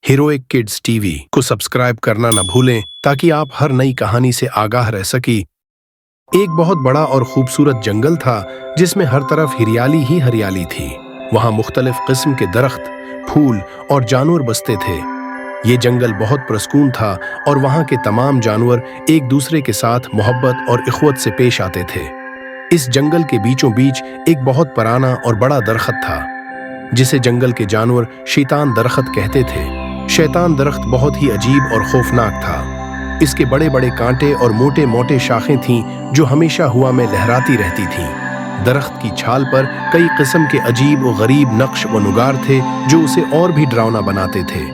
Heroic kids TV को subscribe करना न भूलें ताकि आप हर नई कहानी से आगाह रह सकें। एक बहुत बड़ा और खूबसूरत जंगल था जिसमें हर तरफ हरियाली ही हरियाली थी। वहां मुख्तलिफ किस्म के दरख्त, फूल और जानवर बसते थे। ये जंगल बहुत पुरस्कून था और वहां के तमाम जानवर एक दूसरे के साथ मोहब्बत और इख्वत से पेश आते थे। इस जंगल के बीचों बीच एक बहुत पुराना और बड़ा दरख्त था जिसे जंगल के जानवर शैतान दरख्त कहते थे। शैतान दरख्त बहुत ही अजीब और खौफनाक था। इसके बड़े बड़े कांटे और मोटे मोटे शाखें थीं जो हमेशा हवा में लहराती रहती थीं। दरख्त की छाल पर कई किस्म के अजीब और गरीब नक्श व नुगार थे जो उसे और भी डरावना बनाते थे।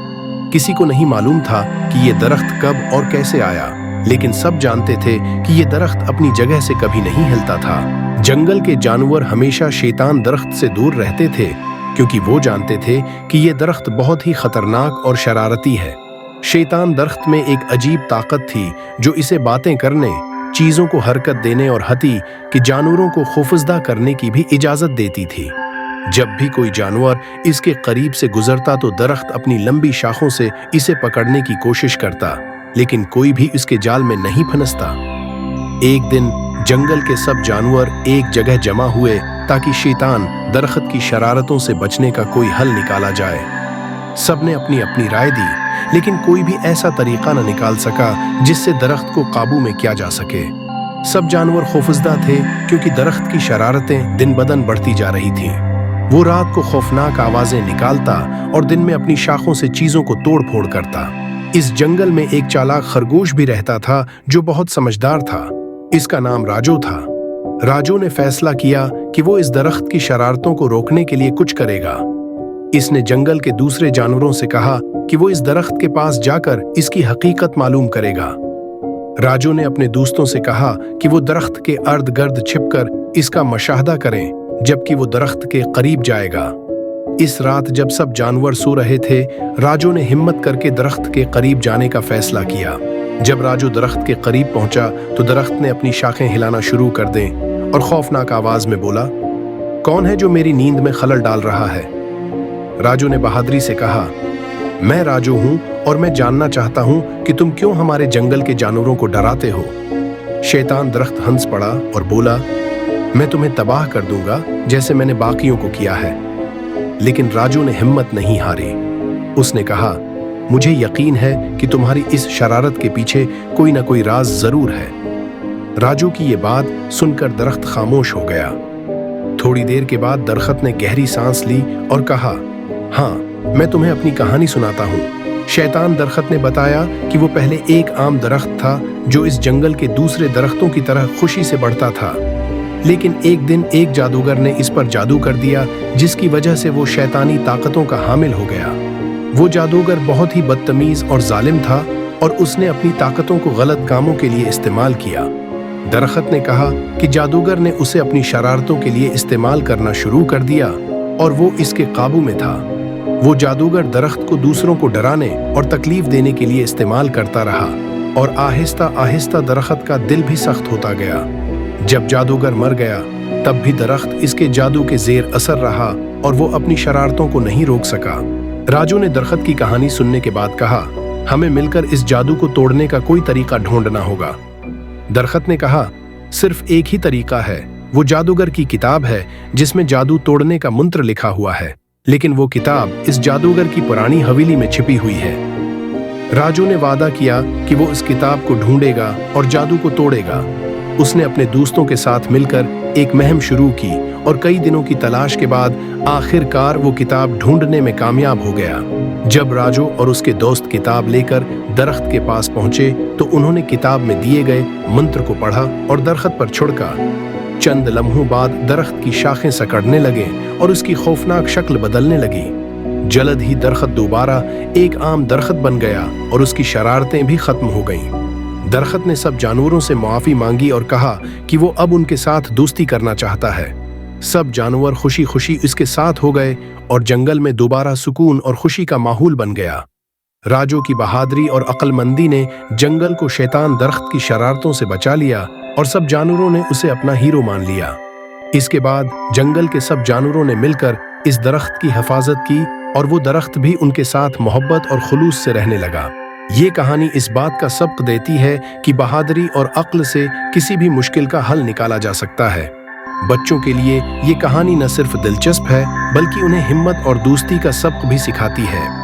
किसी को नहीं मालूम था कि ये दरख्त कब और कैसे आया, लेकिन सब जानते थे कि ये दरख्त अपनी जगह से कभी नहीं हिलता था। जंगल के जानवर हमेशा शैतान दरख्त से दूर रहते थे क्योंकि वो जानते थे कि ये दरख्त बहुत ही खतरनाक और शरारती है। शैतान दरख्त में एक अजीब ताकत थी जो इसे बातें करने, चीजों को हरकत देने और हती कि जानवरों को खौफजदा करने की भी इजाजत देती थी। जब भी कोई जानवर इसके करीब से गुजरता तो दरख्त अपनी लंबी शाखों से इसे पकड़ने की कोशिश करता, लेकिन कोई भी इसके जाल में नहीं फंसता। एक दिन जंगल के सब जानवर एक जगह जमा हुए ताकि शैतान दरख्त की शरारतों से बचने का कोई हल निकाला जाए। सबने अपनी अपनी राय दी, लेकिन कोई भी ऐसा तरीका न निकाल सका जिससे दरख्त को काबू में किया जा सके। सब जानवर खौफजदा थे क्योंकि दरख्त की शरारतें दिन बदन बढ़ती जा रही थीं। वो रात को खौफनाक आवाजें निकालता और दिन में अपनी शाखों से चीजों को तोड़ फोड़ करता। इस जंगल में एक चालाक खरगोश भी रहता था जो बहुत समझदार था। इसका नाम राजू था। राजू ने फैसला किया कि वो इस दरख्त की शरारतों को रोकने के लिए कुछ करेगा। इसने जंगल के दूसरे जानवरों से कहा कि वो इस दरख्त के पास जाकर इसकी हकीकत मालूम करेगा। राजू ने अपने दोस्तों से कहा कि वो दरख्त के अर्द गर्द छिपकर इसका मशाहदा करें, जबकि वो दरख्त के करीब जाएगा। इस रात जब सब जानवर सो रहे थे, राजू ने हिम्मत करके दरख्त के करीब जाने का फैसला किया। जब राजू दरख्त के करीब पहुंचा तो दरख्त ने अपनी शाखें हिलाना शुरू कर दें और खौफनाक आवाज में बोला, कौन है जो मेरी नींद में खलल डाल रहा है? राजू ने बहादुरी से कहा, मैं राजू हूं और मैं जानना चाहता हूं कि तुम क्यों हमारे जंगल के जानवरों को डराते हो। शैतान दरख्त हंस पड़ा और बोला, मैं तुम्हें तबाह कर दूंगा जैसे मैंने बाकियों को किया है। लेकिन राजू ने हिम्मत नहीं हारी। उसने कहा, मुझे यकीन है कि तुम्हारी इस शरारत के पीछे कोई ना कोई राज जरूर है। राजू की ये बात सुनकर दरख्त खामोश हो गया। थोड़ी देर के बाद दरख्त ने गहरी सांस ली और कहा, हाँ, मैं तुम्हें अपनी कहानी सुनाता हूँ। शैतान दरख्त ने बताया कि वो पहले एक आम दरख्त था जो इस जंगल के दूसरे दरख्तों की तरह खुशी से बढ़ता था। लेकिन एक दिन एक जादूगर ने इस पर जादू कर दिया जिसकी वजह से वो शैतानी ताकतों का हामिल हो गया। वो जादूगर बहुत ही बदतमीज और जालिम था और उसने अपनी ताकतों को गलत कामों के लिए इस्तेमाल किया। दरख्त ने कहा कि जादूगर ने उसे अपनी शरारतों के लिए इस्तेमाल करना शुरू कर दिया और वो इसके काबू में था। वो जादूगर दरख्त को दूसरों को डराने और तकलीफ देने के लिए इस्तेमाल करता रहा और आहिस्ता आहिस्ता दरख्त का दिल भी सख्त होता गया। जब जादूगर मर गया तब भी दरख्त इसके जादू के जेर असर रहा और वो अपनी शरारतों को नहीं रोक सका। राजू ने दरख्त की कहानी सुनने के बाद कहा, हमें मिलकर इस जादू को तोड़ने का कोई तरीका ढूंढना होगा। दरख्त ने कहा, सिर्फ एक ही तरीका है, वो जादूगर की किताब है जिसमें जादू तोड़ने का मंत्र लिखा हुआ है, लेकिन वो किताब इस जादूगर की पुरानी हवेली में छिपी हुई है। राजू ने वादा किया कि वो इस किताब को ढूंढेगा और जादू को तोड़ेगा। उसने अपने दोस्तों के साथ मिलकर एक मुहिम शुरू की और कई दिनों की तलाश के बाद आखिरकार वो किताब ढूंढने में कामयाब हो गया। जब राजू और उसके दोस्त किताब लेकर दरख्त के पास पहुंचे तो उन्होंने किताब में दिए गए मंत्र को पढ़ा और दरख्त पर छिड़का। चंद लम्हों बाद दरख्त की शाखें सकड़ने लगे और उसकी खौफनाक शक्ल बदलने लगी। जल्द ही दरख्त दोबारा एक आम दरख्त बन गया और उसकी शरारतें भी खत्म हो गईं। दरख्त ने सब जानवरों से माफी मांगी और कहा कि वो अब उनके साथ दोस्ती करना चाहता है। सब जानवर खुशी खुशी इसके साथ हो गए और जंगल में दोबारा सुकून और खुशी का माहौल बन गया। राजू की बहादुरी और अक्लमंदी ने जंगल को शैतान दरख्त की शरारतों से बचा लिया और सब जानवरों ने उसे अपना हीरो मान लिया। इसके बाद जंगल के सब जानवरों ने मिलकर इस दरख्त की हिफाजत की और वो दरख्त भी उनके साथ मोहब्बत और खुलूस से रहने लगा। ये कहानी इस बात का सबक देती है कि बहादुरी और अक्ल से किसी भी मुश्किल का हल निकाला जा सकता है। बच्चों के लिए ये कहानी न सिर्फ दिलचस्प है, बल्कि उन्हें हिम्मत और दोस्ती का सबक भी सिखाती है।